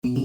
Hello,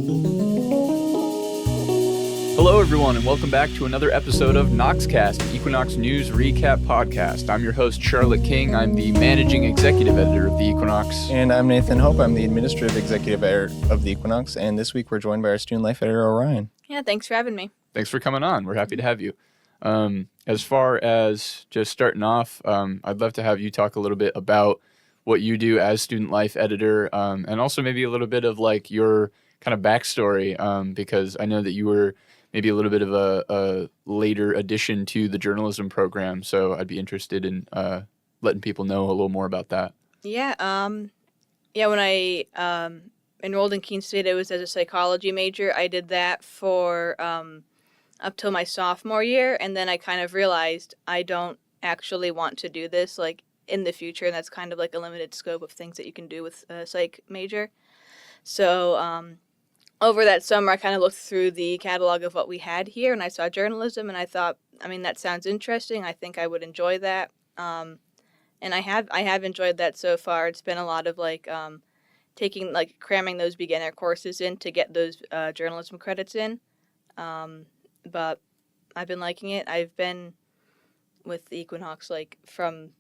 everyone, and welcome back to another episode of Noxcast, the Equinox News Recap Podcast. I'm your host, Charlotte King. I'm the managing executive editor of the Equinox. And I'm Nathan Hope. I'm the administrative executive editor of the Equinox. And this week we're joined by our student life editor, Orion. Yeah, thanks for having me. Thanks for coming on. We're happy to have you. As far as just starting off, I'd love to have you talk a little bit about what you do as student life editor, and also maybe a little bit of like your kind of backstory, because I know that you were maybe a little bit of a later addition to the journalism program. So I'd be interested in letting people know a little more about that. Yeah, when I enrolled in Keene State, it was as a psychology major. I did that for up till my sophomore year, and then I kind of realized I don't actually want to do this like in the future, and that's kind of like a limited scope of things that you can do with a psych major. So over that summer, I kind of looked through the catalog of what we had here, and I saw journalism, and I thought, that sounds interesting. I think I would enjoy that, and I have enjoyed that so far. It's been a lot of like cramming those beginner courses in to get those journalism credits in, but I've been liking it. I've been with the Equinox from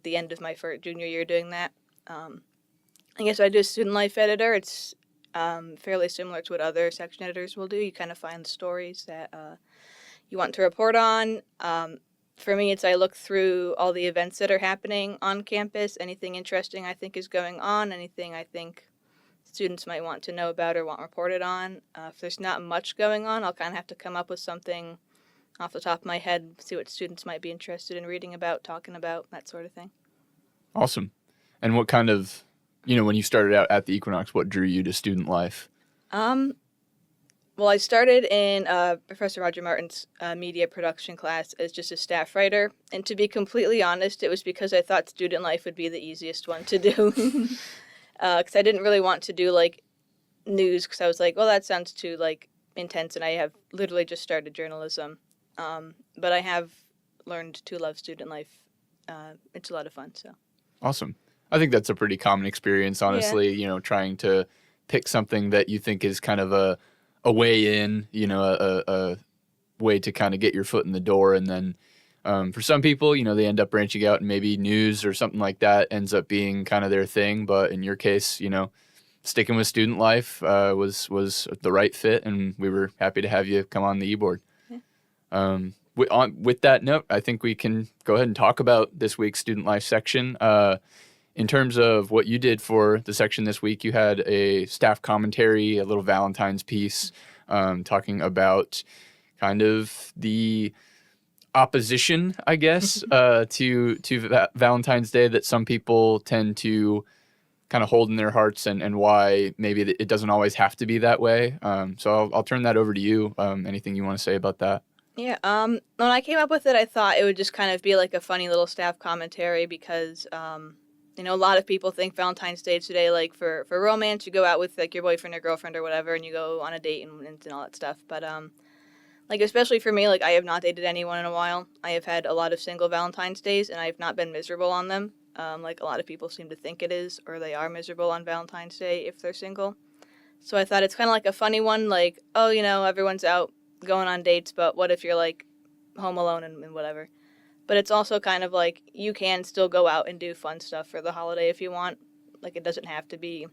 the end of my junior year doing that. I guess I do a student life editor. It's fairly similar to what other section editors will do. You kind of find the stories that you want to report on. For me, I look through all the events that are happening on campus, anything interesting I think is going on, anything I think students might want to know about or want reported on. If there's not much going on, I'll kind of have to come up with something off the top of my head, see what students might be interested in reading about, talking about, that sort of thing. Awesome. And what kind of, when you started out at the Equinox, what drew you to student life? Well, I started in Professor Roger Martin's media production class as just a staff writer. And to be completely honest, it was because I thought student life would be the easiest one to do. Because I didn't really want to do news, because I was like, well, that sounds too intense, and I have literally just started journalism. But I have learned to love student life. It's a lot of fun. So awesome. I think that's a pretty common experience, honestly. Yeah. Trying to pick something that you think is kind of a way in, a way to kind of get your foot in the door, and then for some people, they end up branching out, and maybe news or something like that ends up being kind of their thing. But in your case, sticking with student life was the right fit, and we were happy to have you come on the e-board. Yeah. With that note, I think we can go ahead and talk about this week's student life section. In terms of what you did for the section this week, you had a staff commentary, a little Valentine's piece, talking about kind of the opposition, I guess, to Valentine's Day that some people tend to kind of hold in their hearts, and why maybe it doesn't always have to be that way. So I'll turn that over to you. Anything you want to say about that? Yeah, when I came up with it, I thought it would just kind of be like a funny little staff commentary, because a lot of people think Valentine's Day today, for romance, you go out with your boyfriend or girlfriend or whatever, and you go on a date and all that stuff. But especially for me, I have not dated anyone in a while. I have had a lot of single Valentine's Days, and I have not been miserable on them. A lot of people seem to think it is, or they are miserable on Valentine's Day if they're single. So I thought it's kind of like a funny one, everyone's out going on dates, but what if you're home alone and whatever. But it's also kind of you can still go out and do fun stuff for the holiday if you want. It doesn't have to be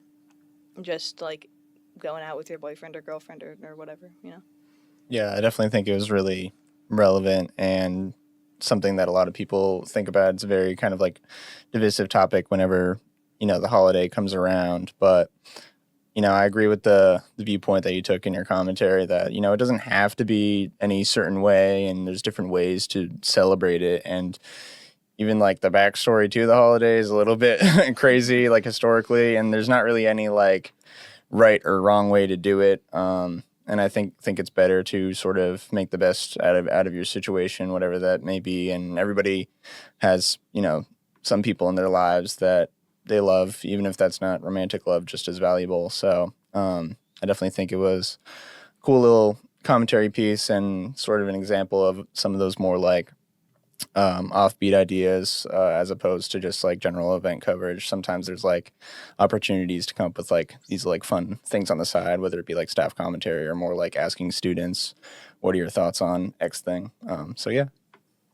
just going out with your boyfriend or girlfriend or whatever, Yeah, I definitely think it was really relevant and something that a lot of people think about. It's a very kind of divisive topic whenever, the holiday comes around. But, I agree with the viewpoint that you took in your commentary that, it doesn't have to be any certain way, and there's different ways to celebrate it. And even the backstory to the holiday is a little bit crazy, historically, and there's not really any right or wrong way to do it. And I think it's better to sort of make the best out of your situation, whatever that may be. And everybody has, some people in their lives that they love, even if that's not romantic love, just as valuable. So I definitely think it was a cool little commentary piece and sort of an example of some of those more offbeat ideas as opposed to just like general event coverage. Sometimes there's like opportunities to come up with like these like fun things on the side, whether it be like staff commentary or more like asking students, what are your thoughts on X thing? So yeah.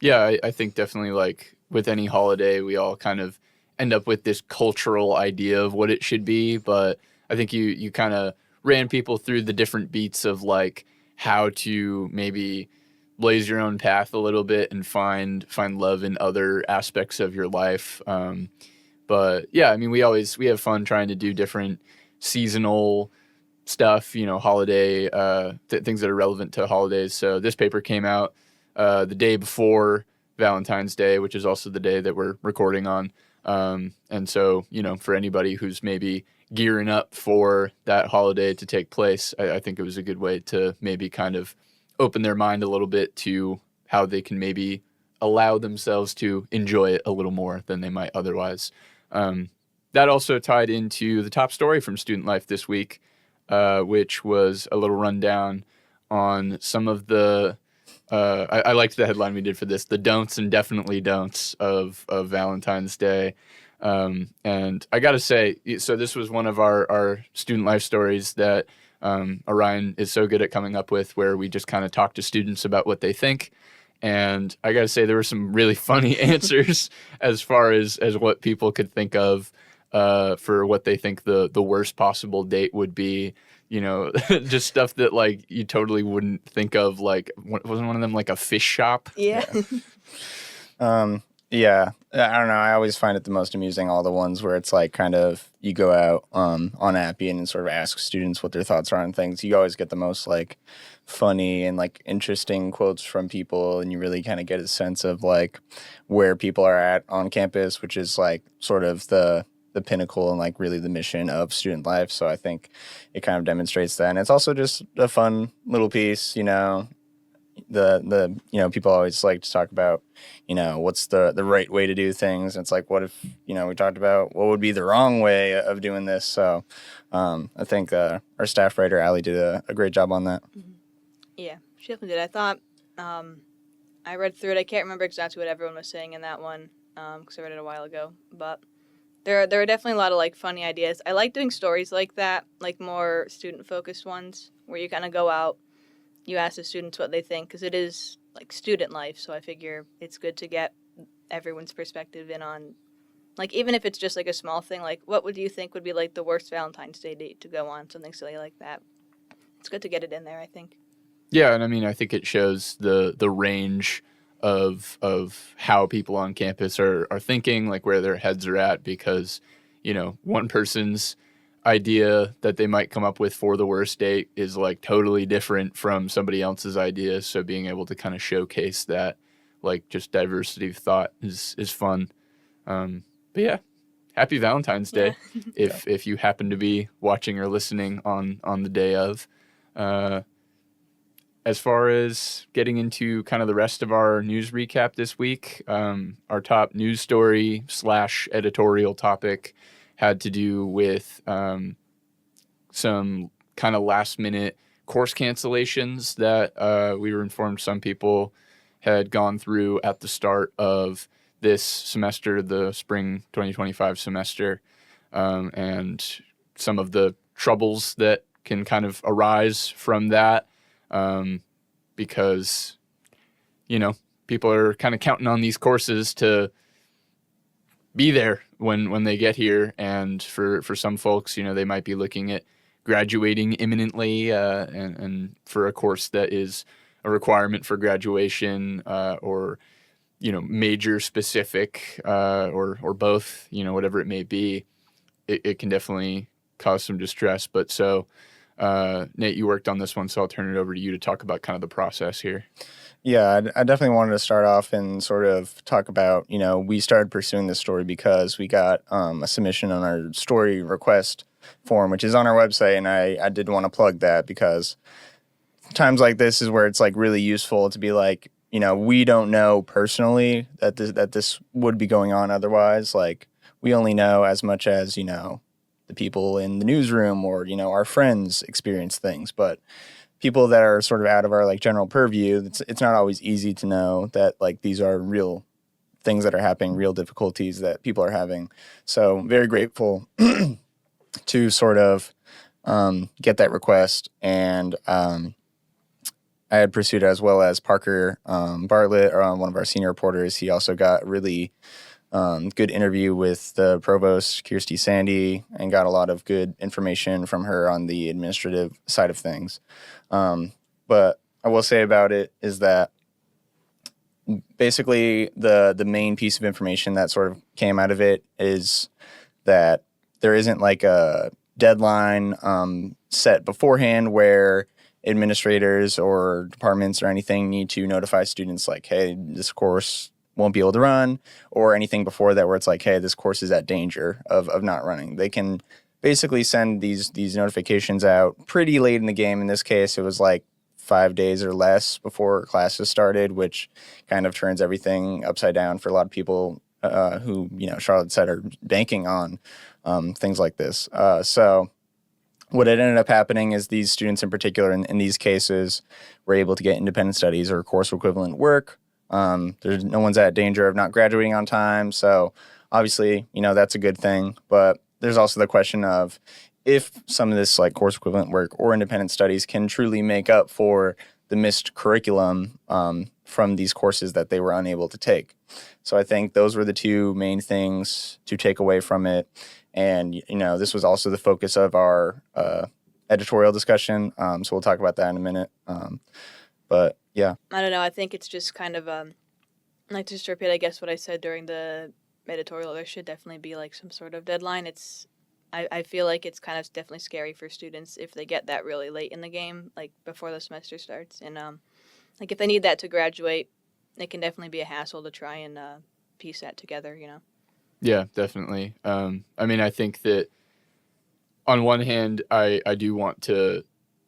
Yeah, I think definitely like with any holiday, we all kind of end up with this cultural idea of what it should be. But I think you kind of ran people through the different beats of like how to maybe blaze your own path a little bit and find love in other aspects of your life. But yeah, I mean, we have fun trying to do different seasonal stuff, holiday things that are relevant to holidays. So this paper came out the day before Valentine's Day, which is also the day that we're recording on. And so, for anybody who's maybe gearing up for that holiday to take place, I think it was a good way to maybe kind of open their mind a little bit to how they can maybe allow themselves to enjoy it a little more than they might otherwise. That also tied into the top story from Student Life this week, which was a little rundown on some of the I liked the headline we did for this, the don'ts and definitely don'ts of Valentine's Day. And I got to say, so this was one of our Student Life stories that Orion is so good at coming up with, where we just kind of talk to students about what they think. And I got to say, there were some really funny answers as far as what people could think of for what they think the worst possible date would be. Just stuff that like you totally wouldn't think of. Like, wasn't one of them like a fish shop? Yeah. Yeah, I don't know. I always find it the most amusing, all the ones where it's like kind of you go out on Appian and sort of ask students what their thoughts are on things. You always get the most like funny and like interesting quotes from people, and you really kind of get a sense of like where people are at on campus, which is like sort of the pinnacle and like really the mission of Student Life. So I think it kind of demonstrates that. And it's also just a fun little piece, the people always like to talk about what's the right way to do things, and it's like, what if we talked about what would be the wrong way of doing this. So I think our staff writer Allie did a great job on that. Yeah, she definitely did. I thought I read through it. I can't remember exactly what everyone was saying in that one because I read it a while ago, but there are definitely a lot of like funny ideas. I like doing stories like that, like more student focused ones where you kind of go out, you ask the students what they think, because it is like student life, so I figure it's good to get everyone's perspective in on, like, even if it's just like a small thing, like what would you think would be like the worst Valentine's Day date to go on, something silly like that. It's good to get it in there, I think. Yeah, and I mean, I think it shows the range of how people on campus are thinking, like where their heads are at, because one person's idea that they might come up with for the worst date is like totally different from somebody else's idea. So being able to kind of showcase that, like, just diversity of thought is fun. But yeah, happy Valentine's Day if you happen to be watching or listening on the day of. As far as getting into kind of the rest of our news recap this week, our top news story / editorial topic had to do with some kind of last minute course cancellations that we were informed some people had gone through at the start of this semester, the spring 2025 semester, and some of the troubles that can kind of arise from that, because people are kind of counting on these courses to be there when they get here, and for some folks, they might be looking at graduating imminently, and for a course that is a requirement for graduation, or major specific, or both, whatever it may be, it can definitely cause some distress. But so Nate, you worked on this one, so I'll turn it over to you to talk about kind of the process here. Yeah, I definitely wanted to start off and sort of talk about, we started pursuing this story because we got a submission on our story request form, which is on our website, and I did want to plug that because times like this is where it's like really useful to be like, we don't know personally that this would be going on otherwise. Like, we only know as much as, the people in the newsroom or, our friends experience things. But people that are sort of out of our like general purview, it's not always easy to know that like these are real things that are happening, real difficulties that people are having. So very grateful to sort of get that request. And I had pursued it, as well as Parker Bartlett, one of our senior reporters. He also got really good interview with the provost, Kirsty Sandy, and got a lot of good information from her on the administrative side of things. But I will say about it is that basically the main piece of information that sort of came out of it is that there isn't like a deadline set beforehand where administrators or departments or anything need to notify students like, hey, this course won't be able to run, or anything before that where it's like, hey, this course is at danger of not running. They can basically send these notifications out pretty late in the game. In this case, it was like 5 days or less before classes started, which kind of turns everything upside down for a lot of people who, Charlotte said, are banking on things like this. So what had ended up happening is these students in particular in these cases were able to get independent studies or course equivalent work. There's no one's at danger of not graduating on time. So obviously, that's a good thing. But there's also the question of if some of this like course equivalent work or independent studies can truly make up for the missed curriculum from these courses that they were unable to take. So I think those were the two main things to take away from it. And, this was also the focus of our editorial discussion. So we'll talk about that in a minute. But yeah. I don't know. I think it's just kind of, like, just to repeat, I guess, what I said during the editorial, there should definitely be like some sort of deadline. I feel like it's kind of definitely scary for students if they get that really late in the game, like before the semester starts. And like if they need that to graduate, it can definitely be a hassle to try and piece that together, Yeah, definitely. I think that on one hand, I do want to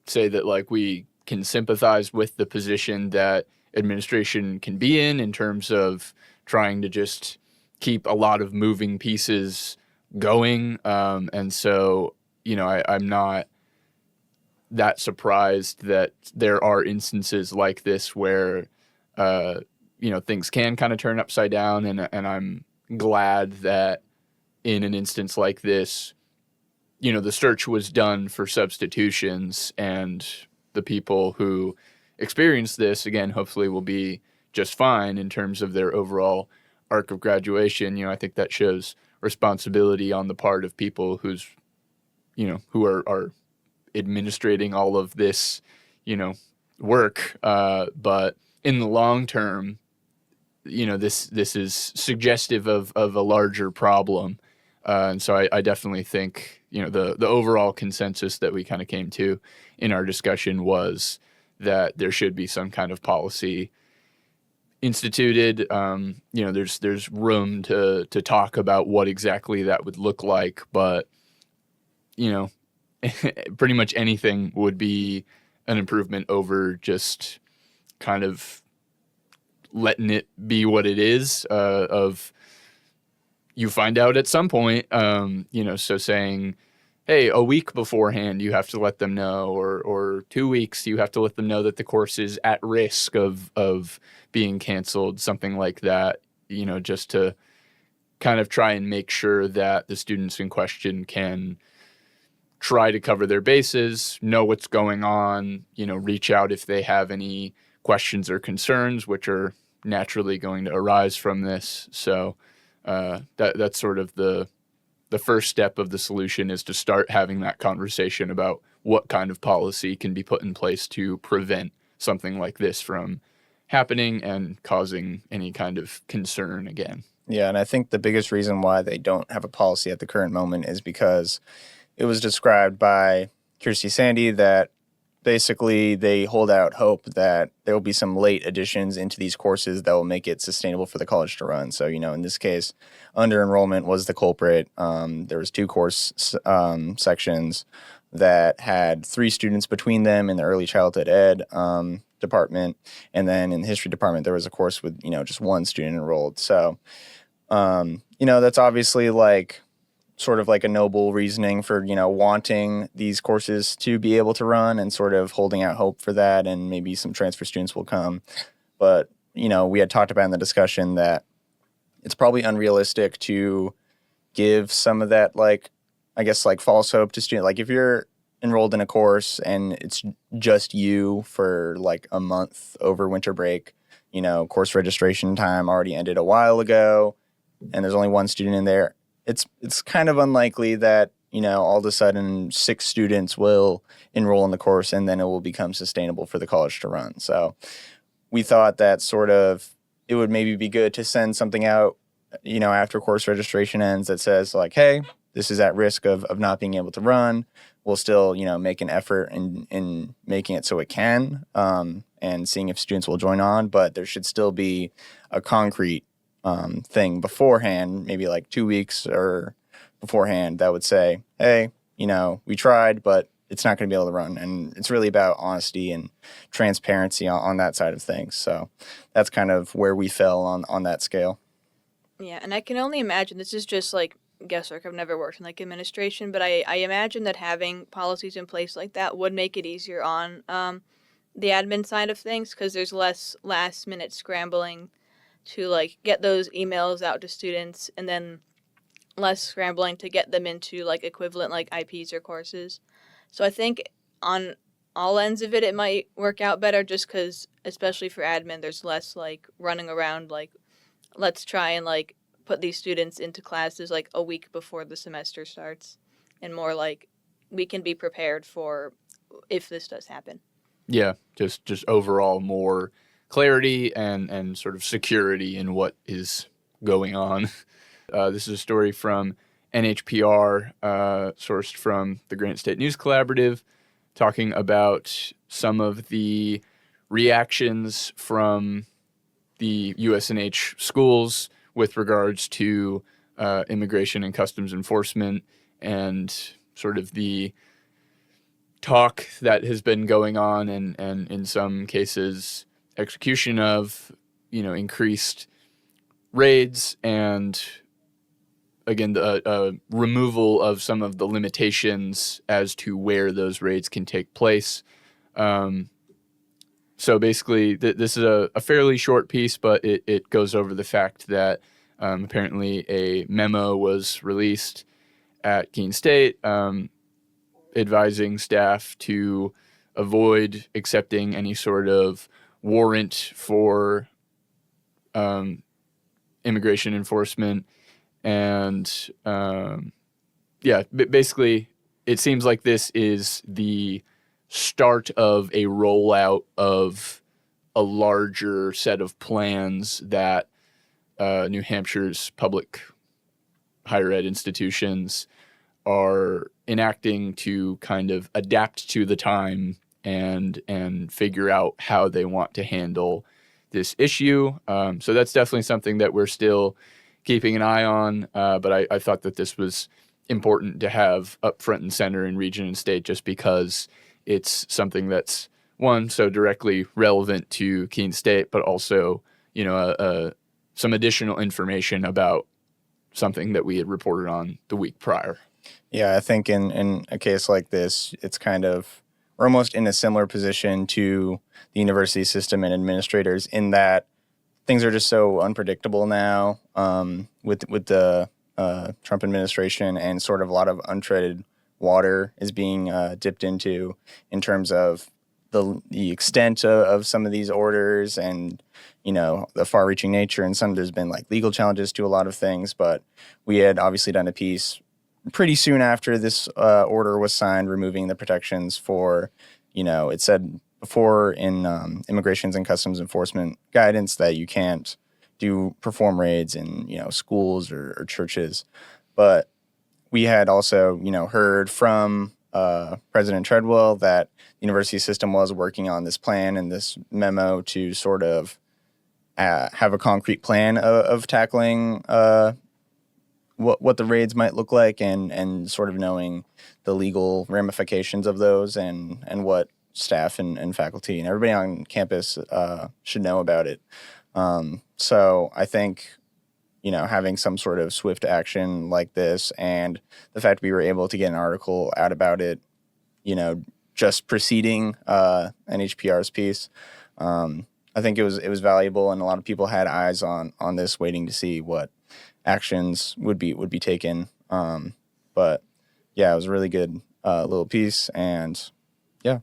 say that like we can sympathize with the position that administration can be in terms of trying to just keep a lot of moving pieces going. And so, I'm not that surprised that there are instances like this where, things can kind of turn upside down. And I'm glad that in an instance like this, the search was done for substitutions, and the people who experience this, again, hopefully will be just fine in terms of their overall arc of graduation. I think that shows responsibility on the part of people who are administrating all of this, work. But in the long term, this is suggestive of a larger problem. And so I definitely think, the overall consensus that we kind of came to in our discussion was that there should be some kind of policy instituted. There's room to talk about what exactly that would look like, but, pretty much anything would be an improvement over just kind of letting it be what it is, of you find out at some point, so saying, hey, a week beforehand, you have to let them know, or 2 weeks, you have to let them know that the course is at risk of being canceled, something like that, just to kind of try and make sure that the students in question can try to cover their bases, know what's going on, reach out if they have any questions or concerns, which are naturally going to arise from this. So that's sort of the first step of the solution, is to start having that conversation about what kind of policy can be put in place to prevent something like this from happening and causing any kind of concern again. Yeah, and I think the biggest reason why they don't have a policy at the current moment is because it was described by Kirsty Sandy that basically they hold out hope that there will be some late additions into these courses that will make it sustainable for the college to run. So, in this case, under enrollment was the culprit. There was 2 course sections that had 3 students between them in the early childhood ed department. And then in the history department, there was a course with, just 1 student enrolled. So, that's obviously like sort of like a noble reasoning for, wanting these courses to be able to run and sort of holding out hope for that, and maybe some transfer students will come. But, we had talked about in the discussion that it's probably unrealistic to give some of that, like, I guess, like false hope to students. Like if you're enrolled in a course and it's just you for like a month over winter break, course registration time already ended a while ago, and there's only one student in there, it's kind of unlikely that, all of a sudden 6 students will enroll in the course and then it will become sustainable for the college to run. So we thought that sort of it would maybe be good to send something out, after course registration ends that says like, hey, this is at risk of not being able to run. We'll still, make an effort in making it so it can, and seeing if students will join on. But there should still be a concrete thing beforehand, maybe like 2 weeks or beforehand, that would say, hey, we tried, but it's not going to be able to run. And it's really about honesty and transparency on that side of things. So that's kind of where we fell on that scale. Yeah, and I can only imagine, this is just like guesswork. I've never worked in like administration, but I imagine that having policies in place like that would make it easier on the admin side of things, because there's less last minute scrambling to like get those emails out to students, and then less scrambling to get them into like equivalent like IPs or courses. So I think on all ends of it, it might work out better, just because, especially for admin, there's less like running around like, let's try and like put these students into classes like a week before the semester starts, and more like we can be prepared for if this does happen. Yeah, just overall more clarity and sort of security in what is going on. This is a story from NHPR, sourced from the Granite State News Collaborative, talking about some of the reactions from the USNH schools with regards to immigration and customs enforcement, and sort of the talk that has been going on, and in some cases execution of, increased raids, and again, the removal of some of the limitations as to where those raids can take place. So basically, this is a fairly short piece, but it goes over the fact that apparently a memo was released at Keene State advising staff to avoid accepting any sort of warrant for immigration enforcement. And basically, it seems like this is the start of a rollout of a larger set of plans that New Hampshire's public higher ed institutions are enacting to kind of adapt to the time and figure out how they want to handle this issue. So that's definitely something that we're still keeping an eye on. But I thought that this was important to have up front and center in Region and State, just because it's something that's, one, so directly relevant to Keene State, but also, some additional information about something that we had reported on the week prior. Yeah, I think in a case like this, it's kind of, we're almost in a similar position to the university system and administrators, in that things are just so unpredictable now with the Trump administration, and sort of a lot of untreaded water is being dipped into in terms of the extent of some of these orders, and the far-reaching nature, and there's been like legal challenges to a lot of things. But we had obviously done a piece pretty soon after this order was signed, removing the protections for, it said before in immigrations and customs enforcement guidance that you can't perform raids in, schools or churches. But we had also, heard from President Treadwell that the university system was working on this plan and this memo to sort of have a concrete plan of tackling what the raids might look like, and sort of knowing the legal ramifications of those, and what staff and faculty and everybody on campus should know about it. So I think having some sort of swift action like this, and the fact we were able to get an article out about it, just preceding NHPR's piece. I think it was valuable, and a lot of people had eyes on this, waiting to see what actions would be taken. But yeah, it was a really good little piece, and yeah.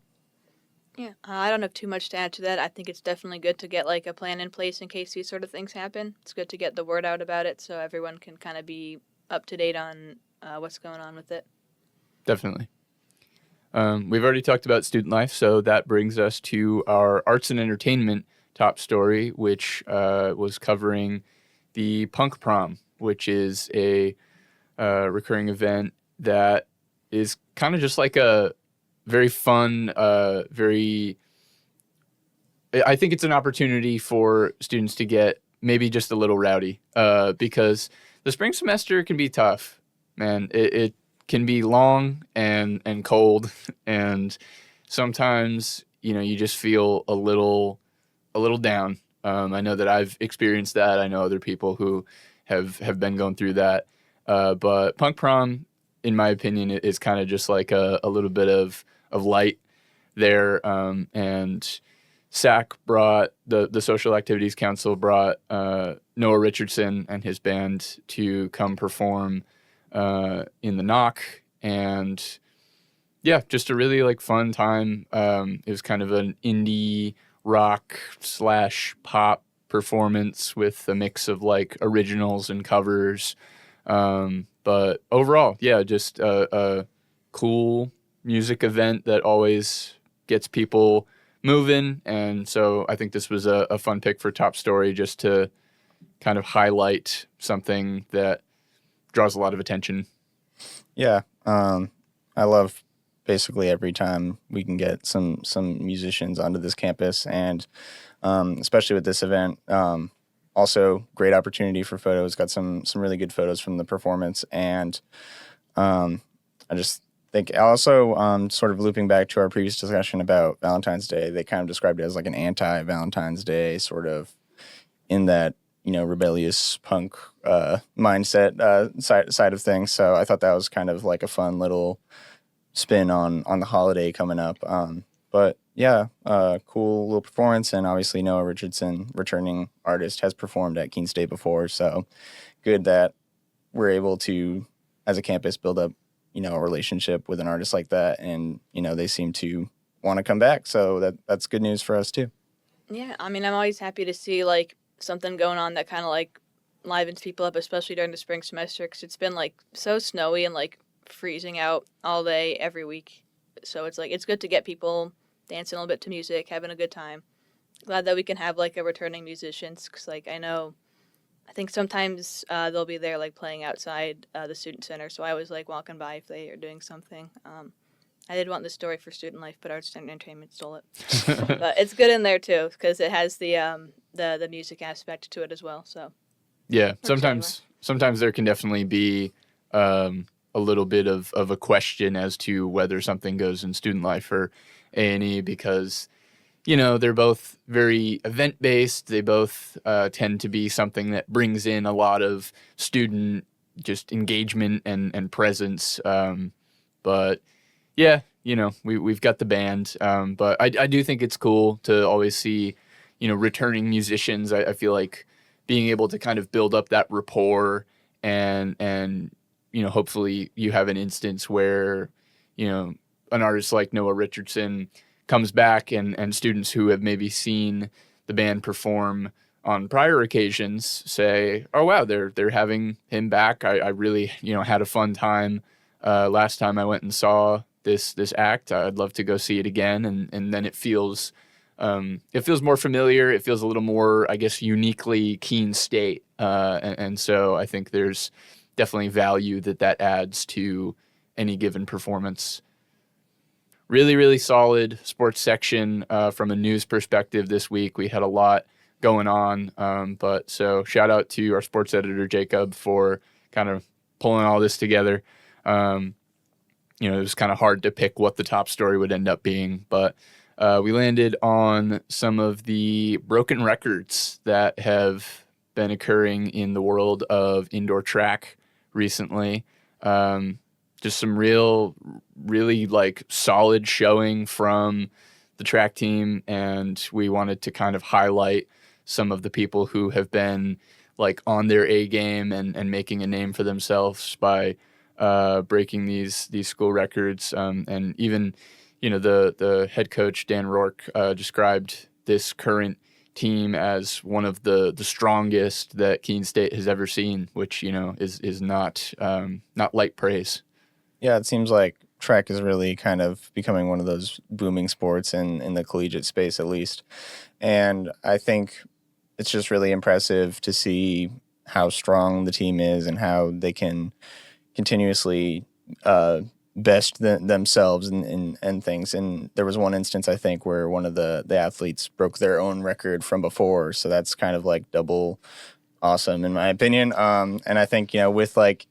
Yeah, I don't have too much to add to that. I think it's definitely good to get like a plan in place in case these sort of things happen. It's good to get the word out about it so everyone can kind of be up to date on what's going on with it. Definitely. We've already talked about student life, so that brings us to our arts and entertainment top story, which was covering the Punk Prom, which is a recurring event that is kind of just like a very fun, I think it's an opportunity for students to get maybe just a little rowdy, because the spring semester can be tough, man. It can be long and cold, and sometimes, you just feel a little down. I know that I've experienced that. I know other people who have been going through that. But Punk Prom, in my opinion, is kind of just like a little bit of light there. And SAC brought, the Social Activities Council brought Noah Richardson and his band to come perform in the Knock. And yeah, just a really like fun time. It was kind of an indie rock / pop performance with a mix of like originals and covers. But overall, yeah, just a cool music event that always gets people moving. And so I think this was a fun pick for top story, just to kind of highlight something that draws a lot of attention. Yeah. I love basically every time we can get some musicians onto this campus, and especially with this event. Also, great opportunity for photos. Got some really good photos from the performance, and I just think also sort of looping back to our previous discussion about Valentine's Day, they kind of described it as like an anti-Valentine's Day, sort of in that rebellious punk mindset side of things. So I thought that was kind of like a fun little spin on the holiday coming up. But yeah, cool little performance, and obviously Noah Richardson, returning artist, has performed at Keene State before, so good that we're able to, as a campus, build up, a relationship with an artist like that, and they seem to want to come back, so that's good news for us too. Yeah, I mean, I'm always happy to see like something going on that kind of like livens people up, especially during the spring semester, because it's been like so snowy and like freezing out all day every week. So it's like it's good to get people dancing a little bit to music, having a good time. Glad that we can have like a returning musicians, because like I think sometimes they'll be there like playing outside the student center, so I always like walking by if they are doing something. I did want the story for student life, but arts and entertainment stole it. But it's good in there too, because it has the music aspect to it as well. So yeah, sometimes there can definitely be a little bit of a question as to whether something goes in student life or A&E, because they're both very event based. They both tend to be something that brings in a lot of student just engagement and presence. But yeah, we've got the band. But I do think it's cool to always see, returning musicians. I feel like being able to kind of build up that rapport, and hopefully you have an instance where, an artist like Noah Richardson comes back, and students who have maybe seen the band perform on prior occasions say, oh wow, they're having him back. I really, had a fun time last time I went and saw this act. I'd love to go see it again. And then it feels more familiar. It feels a little more, I guess, uniquely Keene State. And so I think there's definitely value that adds to any given performance. Really, really solid sports section from a news perspective this week. We had a lot going on. But so shout out to our sports editor, Jakob, for kind of pulling all this together. It was kind of hard to pick what the top story would end up being, but we landed on some of the broken records that have been occurring in the world of indoor track recently. Just some really like solid showing from the track team, and we wanted to kind of highlight some of the people who have been like on their A game and making a name for themselves by breaking these school records. And even, the head coach, Dan Rourke, described this current team as one of the strongest that Keene State has ever seen, which, is not light praise. Yeah, it seems like track is really kind of becoming one of those booming sports in the collegiate space, at least. And I think it's just really impressive to see how strong the team is and how they can continuously best themselves and things. And there was one instance, I think, where one of the athletes broke their own record from before. So that's kind of like double awesome, in my opinion. And I think, with like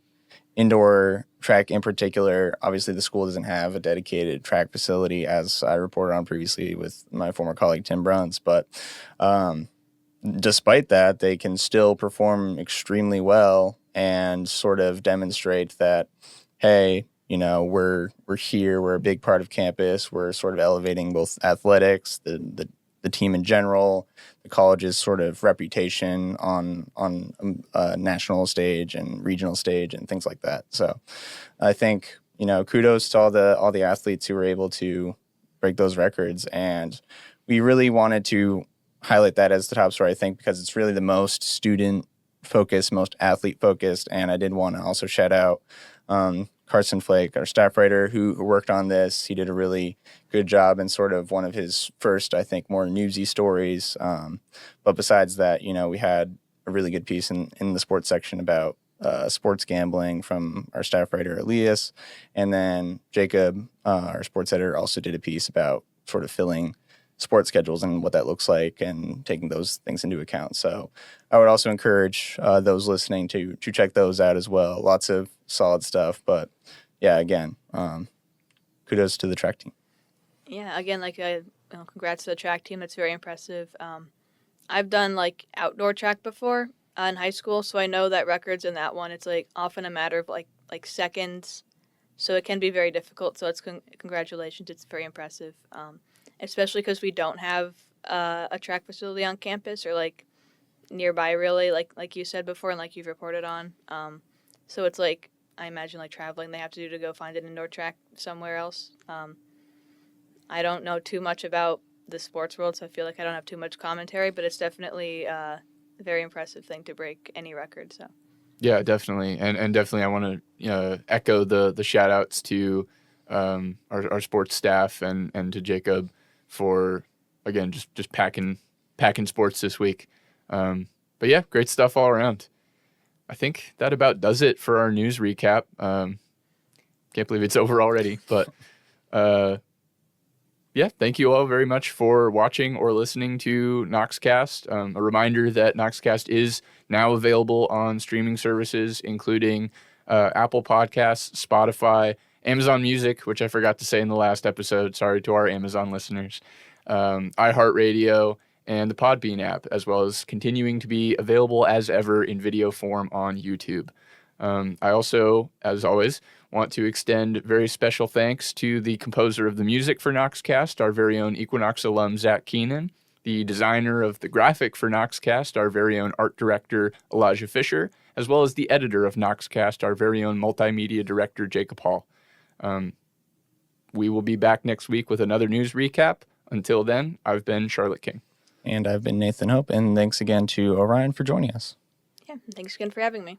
indoor track in particular, obviously the school doesn't have a dedicated track facility, as I reported on previously with my former colleague Tim Bruns. But despite that, they can still perform extremely well and sort of demonstrate that, hey, we're here, we're a big part of campus, we're sort of elevating both athletics, the team in general, the college's sort of reputation on a national stage and regional stage and things like that. So I think, kudos to all the athletes who were able to break those records. And we really wanted to highlight that as the top story, I think, because it's really the most student focused, most athlete focused. And I did want to also shout out Carson Flake, our staff writer, who worked on this. He did a really good job in sort of one of his first, I think, more newsy stories. But besides that, we had a really good piece in the sports section about sports gambling from our staff writer, Elias. And then Jakob, our sports editor, also did a piece about sort of filling sports schedules and what that looks like and taking those things into account. So I would also encourage those listening to check those out as well. Lots of solid stuff. But yeah, again, kudos to the track team. Yeah, again, congrats to the track team. That's very impressive. I've done like outdoor track before in high school, so I know that records in that one, it's like often a matter of like seconds. So it can be very difficult. So it's congratulations. It's very impressive. Especially because we don't have a track facility on campus or like nearby, really, like you said before and like you've reported on. So it's like, I imagine like traveling they have to do to go find an indoor track somewhere else. I don't know too much about the sports world, so I feel like I don't have too much commentary, but it's definitely a very impressive thing to break any record. So yeah, definitely, and definitely I want to echo the shout outs to our sports staff and to Jakob for, again, just packing sports this week. But yeah, great stuff all around. I think that about does it for our news recap. Can't believe it's over already, but yeah, thank you all very much for watching or listening to Noxcast. A reminder that Noxcast is now available on streaming services, including Apple Podcasts, Spotify, Amazon Music, which I forgot to say in the last episode. Sorry to our Amazon listeners. iHeartRadio, and the Podbean app, as well as continuing to be available as ever in video form on YouTube. I also, as always, want to extend very special thanks to the composer of the music for Noxcast, our very own Equinox alum, Zach Keenan, the designer of the graphic for Noxcast, our very own art director, Elijah Fisher, as well as the editor of Noxcast, our very own multimedia director, Jakob Hall. We will be back next week with another news recap. Until then, I've been Charlotte King. And I've been Nathan Hope, and thanks again to Orion for joining us. yeah, thanks again for having me.